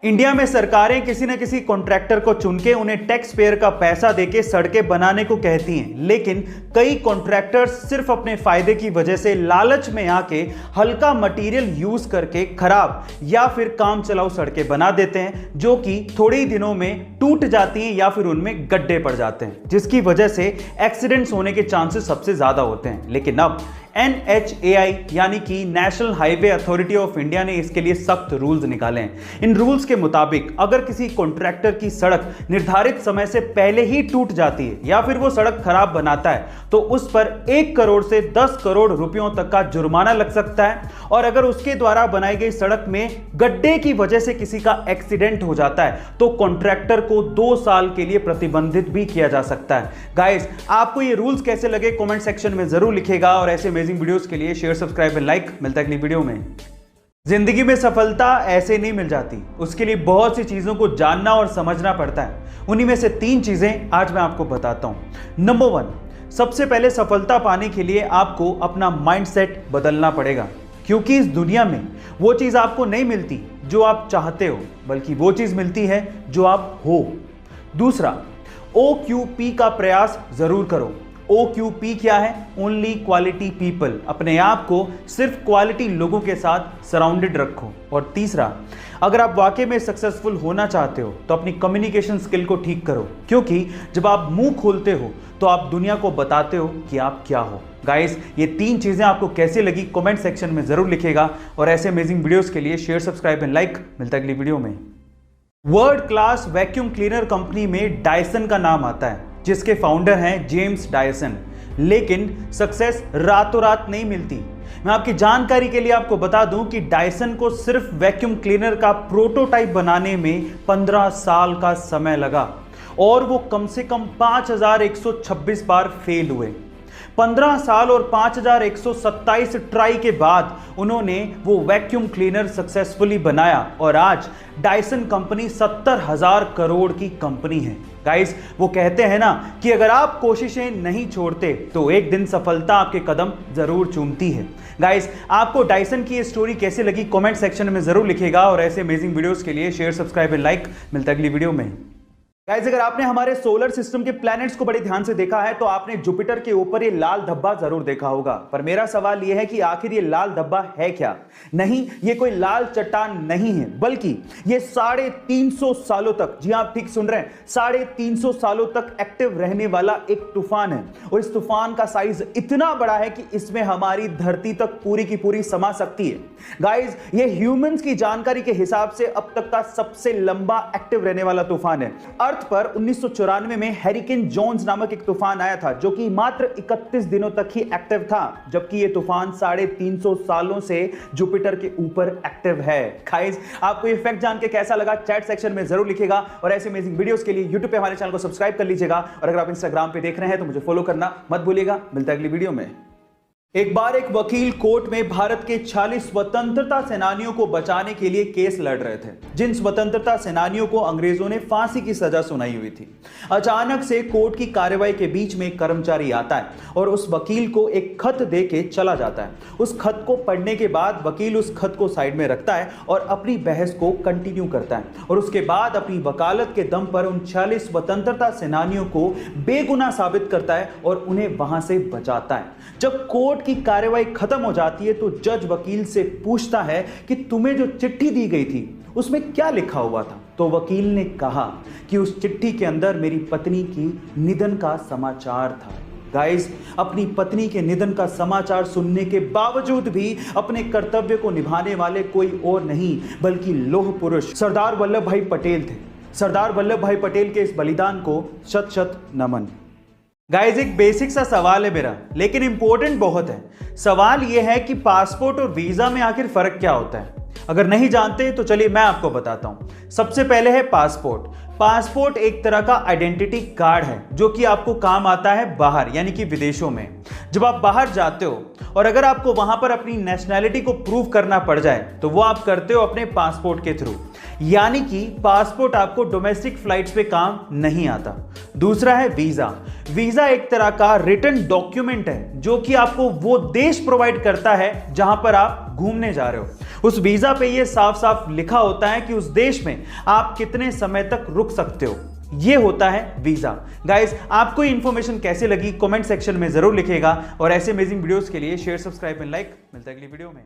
India में सरकारें किसी न किसी कॉन्ट्रैक्टर को चुन के उन्हें टैक्स पेयर का पैसा देके सड़कें बनाने को कहती हैं, लेकिन कई कॉन्ट्रैक्टर्स सिर्फ अपने फायदे की वजह से लालच में आके हल्का मटेरियल यूज करके खराब या फिर काम चलाऊ सड़कें बना देते हैं, जो कि थोड़े ही दिनों में टूट जाती हैं या फिर उनमें गड्ढे पड़ जाते हैं, जिसकी वजह से एक्सीडेंट्स होने के चांसेस सबसे ज्यादा होते हैं। लेकिन अब NHAI यानी कि national highway authority of India ने इसके लिए सख्त रूल्स निकाले हैं। इन रूल्स के मुताबिक अगर किसी कॉन्ट्रैक्टर की सड़क निर्धारित समय से पहले ही टूट जाती है या फिर वो सड़क खराब बनाता है तो उस पर 1 करोड़ से 10 करोड़ रुपयों तक का जुर्माना लग सकता है, और अगर उसके द्वारा बनाई गई सड़क में गड्ढे की वजह से किसी का एक्सीडेंट हो जाता है तो कॉन्ट्रैक्टर को 2 साल के लिए प्रतिबंधित भी किया जा सकता है। गाइस, आपको ये रूल्स कैसे लगे कमेंट सेक्शन में जरूर लिखेगा, और ऐसे अमेजिंग वीडियोस के लिए शेयर, सब्सक्राइब एंड लाइक। मिलता है अगली वीडियो में। जिंदगी में सफलता ऐसे नहीं मिल जाती, उसके लिए बहुत सी चीजों को जानना और समझना पड़ता है। उन्हीं में से 3 चीजें आज मैं आपको बताता हूं। नंबर 1, सबसे पहले सफलता पाने के लिए आपको अपना माइंडसेट बदलना पड़ेगा, क्योंकि इस दुनिया में वो चीज आपको नहीं मिलती जो आप चाहते हो, बल्कि वो चीज मिलती है जो आप हो। दूसरा, OQP का प्रयास जरूर करो। OQP क्या है? Only quality people. अपने आप को सिर्फ क्वालिटी लोगों के साथ सराउंडेड रखो। और तीसरा, अगर आप वाकई में सक्सेसफुल होना चाहते हो तो अपनी कम्युनिकेशन स्किल को ठीक करो, क्योंकि जब आप मुंह खोलते हो तो आप दुनिया को बताते हो कि आप क्या हो। गाइस, ये 3 चीजें आपको कैसे लगी कमेंट सेक्शन में जरूर लिखेगा, और ऐसे अमेजिंग वीडियोस के लिए शेयर, सब्सक्राइब एंड लाइक। मिलता है अगली वीडियो में। World class vacuum cleaner company में डायसन का नाम आता है, जिसके फाउंडर हैं जेम्स डायसन। लेकिन सक्सेस रातों रात नहीं मिलती। मैं आपकी जानकारी के लिए आपको बता दूं कि डायसन को सिर्फ वैक्यूम क्लीनर का प्रोटोटाइप बनाने में 15 साल का समय लगा, और वो कम से कम 5126 बार फेल हुए। 15 साल और 5127 ट्राई के बाद उन्होंने वो वैक्यूम क्लीनर सक्सेसफुली बनाया, और आज डायसन कंपनी 70,000 करोड़ की कंपनी है। गाइस, वो कहते हैं ना कि अगर आप कोशिशें नहीं छोड़ते तो एक दिन सफलता आपके कदम जरूर चूमती है। गाइस, आपको डायसन की ये स्टोरी कैसे लगी कमेंट सेक्शन में जरूर लिखेगा, और ऐसे अमेजिंग वीडियोस के लिए शेयर, सब्सक्राइब एंड लाइक। मिलता है अगली वीडियो में। गाइस, अगर आपने हमारे सोलर सिस्टम के प्लैनेट्स को बड़े ध्यान से देखा है तो आपने जुपिटर के ऊपर ये लाल धब्बा जरूर देखा होगा। पर मेरा सवाल ये है कि आखिर ये लाल धब्बा है क्या? नहीं, ये कोई लाल चट्टान नहीं है, बल्कि ये 350 सालों तक, जी आप ठीक सुन रहे हैं, 350 सालों तक एक्टिव रहने वाला एक तूफान है। और इस तूफान का साइज इतना बड़ा है कि इसमें हमारी धरती तक पूरी की पूरी समा सकती है। गाइस, ये ह्यूमंस की जानकारी के हिसाब से अब तक का सबसे लंबा एक्टिव रहने वाला तूफान है। पर 1994 में हैरिकेन जोन्स नामक एक तूफान आया था, जो कि मात्र 31 दिनों तक ही एक्टिव था, जबकि यह तूफान 350 सालों से जुपिटर के ऊपर एक्टिव है। गाइस, आपको ये फैक्ट जान के कैसा लगा चैट सेक्शन में जरूर लिखेगा, और ऐसे अमेजिंग वीडियोस के लिए यूट्यूब पे हमारे चैनल को सब्सक्राइब कर लीजिएगा, और अगर आप इंस्टाग्राम पे देख रहे हैं तो मुझे फॉलो करना मत भूलिएगा। मिलता है अगली वीडियो में। एक बार एक वकील कोर्ट में भारत के 40 स्वतंत्रता सेनानियों को बचाने के लिए केस लड़ रहे थे, जिन स्वतंत्रता सेनानियों को अंग्रेजों ने फांसी की सजा सुनाई हुई थी। अचानक से कोर्ट की कार्रवाई के बीच में एक कर्मचारी आता है और उस वकील को एक खत दे के चला जाता है। उस खत को पढ़ने के बाद वकील उस खत को साइड में रखता है और अपनी बहस को कंटिन्यू करता है, और उसके बाद अपनी वकालत के दम पर उन 40 स्वतंत्रता सेनानियों को बेगुनाह साबित करता है और उन्हें वहां से बचाता है। जब कोर्ट की कार्रवाई खत्म हो जाती है तो जज वकील से पूछता है कि तुम्हें जो चिट्ठी दी गई थी उसमें क्या लिखा हुआ था? तो वकील ने कहा कि उस चिट्ठी के अंदर मेरी पत्नी की निधन का समाचार था। गाइस, अपनी पत्नी के निधन का समाचार सुनने के बावजूद भी अपने कर्तव्य को निभाने वाले कोई और नहीं बल्कि लौह पुरुष सरदार वल्लभ भाई पटेल थे। सरदार वल्लभ भाई पटेल के इस बलिदान को शत शत नमन। गाइस, एक बेसिक सा सवाल है मेरा, लेकिन इंपॉर्टेंट बहुत है। सवाल यह है कि पासपोर्ट और वीजा में आखिर फर्क क्या होता है? अगर नहीं जानते तो चलिए मैं आपको बताता हूं। सबसे पहले है पासपोर्ट। पासपोर्ट एक तरह का आइडेंटिटी कार्ड है जो कि आपको काम आता है बाहर, यानी कि विदेशों में। जब आप बाहर जाते हो और अगर आपको वहां पर अपनी नेशनैलिटी को प्रूव करना पड़ जाए तो वो आप करते हो अपने पासपोर्ट के थ्रू, यानी कि पासपोर्ट आपको डोमेस्टिक फ्लाइट्स पे काम नहीं आता। दूसरा है वीजा। वीजा एक तरह का रिटन डॉक्यूमेंट है जो कि आपको वो देश प्रोवाइड करता है जहां पर आप घूमने जा रहे हो। उस वीजा पे ये साफ साफ लिखा होता है कि उस देश में आप कितने समय तक रुक सकते हो। ये होता है वीजा। गाइस, आपको ये इंफॉर्मेशन कैसे लगी कमेंट सेक्शन में जरूर लिखिएगा और ऐसे अमेजिंग वीडियोस के लिए शेयर, सब्सक्राइब एंड लाइक। मिलता है अगली वीडियो में।